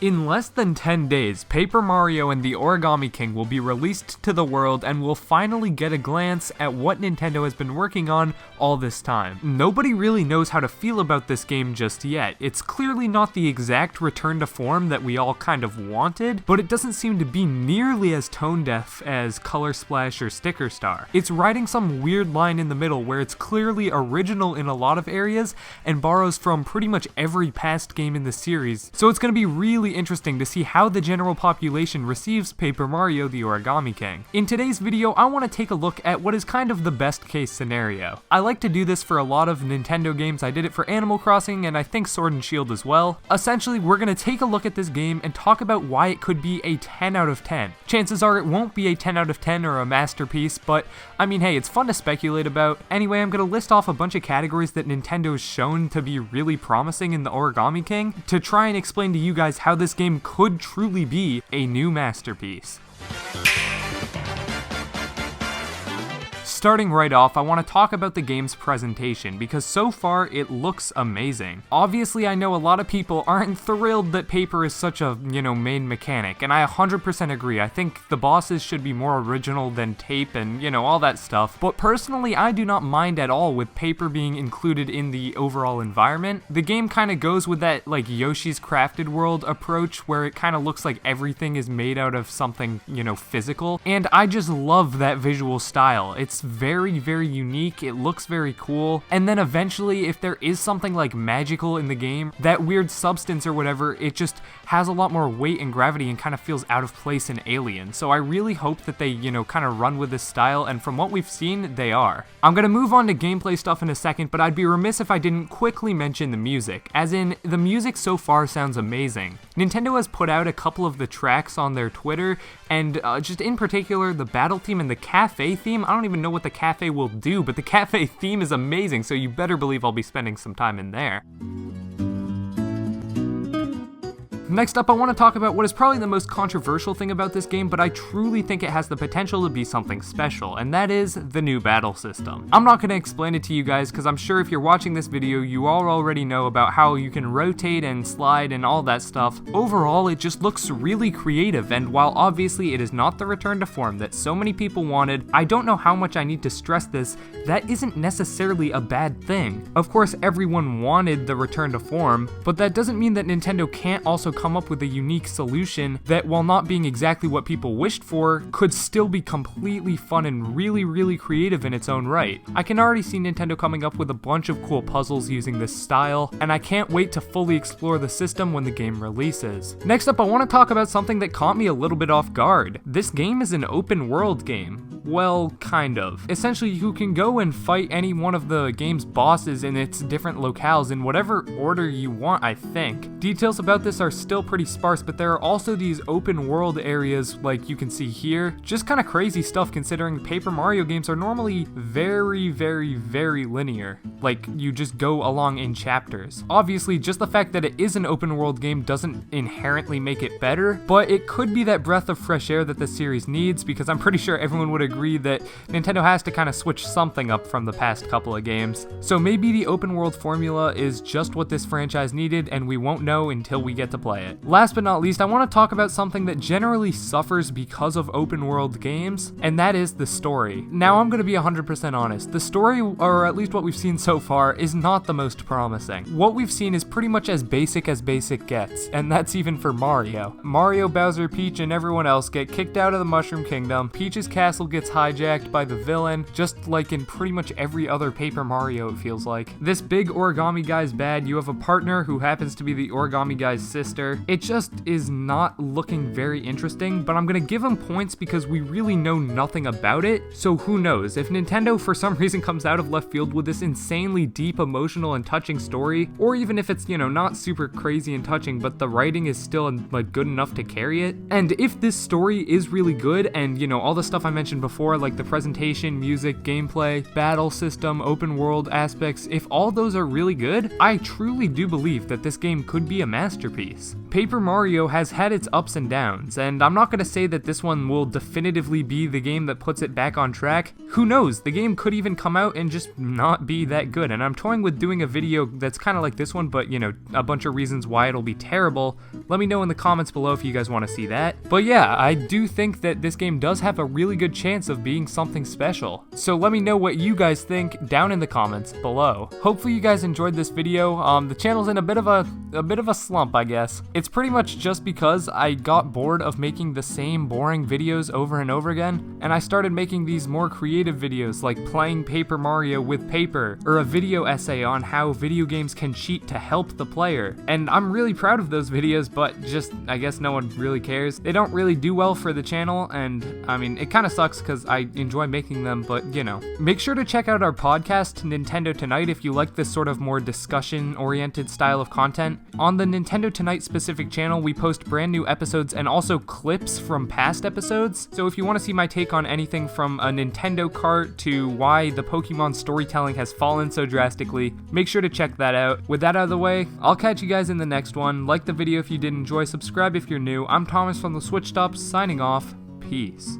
In less than 10 days, Paper Mario and the Origami King will be released to the world and we'll finally get a glance at what Nintendo has been working on all this time. Nobody really knows how to feel about this game just yet. It's clearly not the exact return to form that we all kind of wanted, but it doesn't seem to be nearly as tone deaf as Color Splash or Sticker Star. It's riding some weird line in the middle where it's clearly original in a lot of areas and borrows from pretty much every past game in the series, so it's going to be really interesting to see how the general population receives Paper Mario The Origami King. In today's video, I want to take a look at what is kind of the best case scenario. I like to do this for a lot of Nintendo games. I did it for Animal Crossing and I think Sword and Shield as well. Essentially, we're going to take a look at this game and talk about why it could be a 10 out of 10. Chances are it won't be a 10 out of 10 or a masterpiece, but I mean, hey, it's fun to speculate about. Anyway, I'm going to list off a bunch of categories that Nintendo's shown to be really promising in the Origami King to try and explain to you guys how this game could truly be a new masterpiece. Starting right off, I want to talk about the game's presentation, because so far it looks amazing. Obviously, I know a lot of people aren't thrilled that paper is such a, main mechanic, and I 100% agree. I think the bosses should be more original than tape and, all that stuff. But personally, I do not mind at all with paper being included in the overall environment. The game kind of goes with that, Yoshi's Crafted World approach, where it kind of looks like everything is made out of something, physical. And I just love that visual style. It's very, very unique. It looks very cool. And then eventually, if there is something magical in the game, that weird substance or whatever, it just has a lot more weight and gravity and kind of feels out of place in Alien. So I really hope that they, kind of run with this style, and from what we've seen, they are. I'm gonna move on to gameplay stuff in a second, but I'd be remiss if I didn't quickly mention the music, as in, the music so far sounds amazing. Nintendo has put out a couple of the tracks on their Twitter, and just in particular, the battle theme and the cafe theme. I don't even know what the cafe will do, but the cafe theme is amazing, so you better believe I'll be spending some time in there. Next up, I want to talk about what is probably the most controversial thing about this game, but I truly think it has the potential to be something special, and that is the new battle system. I'm not going to explain it to you guys, because I'm sure if you're watching this video, you all already know about how you can rotate and slide and all that stuff. Overall, it just looks really creative, and while obviously it is not the return to form that so many people wanted, I don't know how much I need to stress this, that isn't necessarily a bad thing. Of course, everyone wanted the return to form, but that doesn't mean that Nintendo can't also come up with a unique solution that, while not being exactly what people wished for, could still be completely fun and really, really creative in its own right. I can already see Nintendo coming up with a bunch of cool puzzles using this style, and I can't wait to fully explore the system when the game releases. Next up, I want to talk about something that caught me a little bit off guard. This game is an open world game. Well, kind of. Essentially, you can go and fight any one of the game's bosses in its different locales in whatever order you want, I think. Details about this are still pretty sparse, but there are also these open world areas like you can see here. Just kind of crazy stuff considering Paper Mario games are normally very, very, very linear. You just go along in chapters. Obviously, just the fact that it is an open world game doesn't inherently make it better, but it could be that breath of fresh air that the series needs, because I'm pretty sure everyone would agree that Nintendo has to kind of switch something up from the past couple of games. So maybe the open world formula is just what this franchise needed, and we won't know until we get to play it. Last but not least, I want to talk about something that generally suffers because of open world games, and that is the story. Now, I'm going to be 100% honest. The story, or at least what we've seen so far, is not the most promising. What we've seen is pretty much as basic gets, and that's even for Mario. Mario, Bowser, Peach, and everyone else get kicked out of the Mushroom Kingdom. Peach's castle gets hijacked by the villain, just like in pretty much every other Paper Mario, it feels like. This big origami guy's bad. You have a partner who happens to be the origami guy's sister. It just is not looking very interesting, but I'm gonna give him points because we really know nothing about it, so who knows? If Nintendo for some reason comes out of left field with this insanely deep, emotional, and touching story, or even if it's, not super crazy and touching, but the writing is still, good enough to carry it, and if this story is really good, and, all the stuff I mentioned before before, like the presentation, music, gameplay, battle system, open world aspects, if all those are really good, I truly do believe that this game could be a masterpiece. Paper Mario has had its ups and downs, and I'm not going to say that this one will definitively be the game that puts it back on track. Who knows, the game could even come out and just not be that good, and I'm toying with doing a video that's kind of like this one, but you know, a bunch of reasons why it'll be terrible. Let me know in the comments below if you guys want to see that. But yeah, I do think that this game does have a really good chance of being something special. So let me know what you guys think down in the comments below. Hopefully you guys enjoyed this video. The channel's in a bit of a slump, I guess. It's pretty much just because I got bored of making the same boring videos over and over again, and I started making these more creative videos like playing Paper Mario with paper, or a video essay on how video games can cheat to help the player. And I'm really proud of those videos, but just, I guess no one really cares. They don't really do well for the channel, and I mean, it kind of sucks because I enjoy making them, but you know. Make sure to check out our podcast, Nintendo Tonight, if you like this sort of more discussion-oriented style of content. On the Nintendo Tonight specific channel, we post brand new episodes and also clips from past episodes. So if you want to see my take on anything from a Nintendo cart to why the Pokemon storytelling has fallen so drastically, make sure to check that out. With that out of the way, I'll catch you guys in the next one. Like the video if you did enjoy, subscribe if you're new. I'm Thomas from the Switch Stop, signing off. Peace.